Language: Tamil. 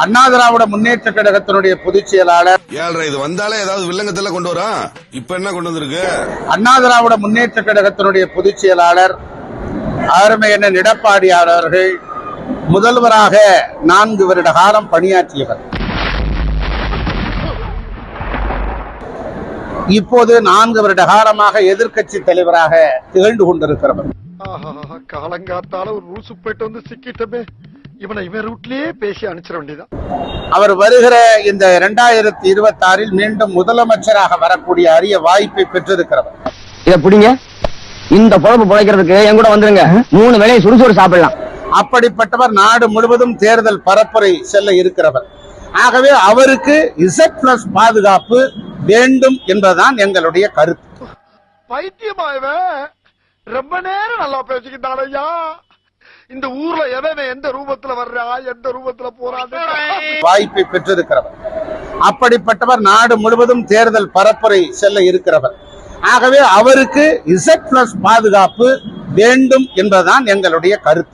அண்ணா திராவிட முன்னேற்ற கழகத்தினுடைய பொதுச் செயலாளர் இது வந்தாலே ஏதாவது வில்லங்கத்துல கொண்டு வரா. இப்ப என்ன கொண்டு வந்திருக்கு? அண்ணா திராவிட முன்னேற்ற கழகத்தினுடைய பொதுச் செயலாளர் அருமை அண்ணன் எடப்பாடியார் அவர்கள் முதல்வராக 4 வருட காலம் பணியாற்றியவர். இப்போது 4 வருட காலமாக எதிர்க்கட்சி தலைவராக திகழ்ந்து கொண்டிருக்கிறவர். காலங்காத்தால ஒரு ரூசு போயிட்டு வந்து சிக்கிட்டமே, இவனை இவன் ரூட்லயே பேசி அனுப்பிச்சிட வேண்டியதான். அவர் வருகிற இந்த 2026 மீண்டும் முதலமைச்சராக வரக்கூடிய அரிய வாய்ப்பை பெற்றிருக்கிறவர். இத புடிங்க, இந்த பொழப்பு பிழைக்கிறதுக்கு என் கூட வந்துருங்க. 3 வேளையை சுறுசுறு சாப்பிடலாம். அப்படிப்பட்டவர் நாடு முழுவதும் தேர்தல் பரப்புரை செல்ல இருக்கிறவர். ஆகவே அவருக்கு Z+ பாதுகாப்பு வேண்டும் என்பதுதான் எங்களுடைய கருத்து. பைத்தியமாயவன் ரொம்ப நேரம் நல்லா பேசிக்கிட்டான் ஐயா. இந்த ஊர்ல எவன் எந்த ரூபத்துல வர்றா, எந்த ரூபத்துல போறான்னு வாய்ப்பை பெற்றிருக்கிறவர். அப்படிப்பட்டவர் நாடு முழுவதும் தேர்தல் பரப்புரை செல்ல இருக்கிறவர். ஆகவே அவருக்கு Z+ பாதுகாப்பு வேண்டும் என்பதுதான் எங்களுடைய கருத்து.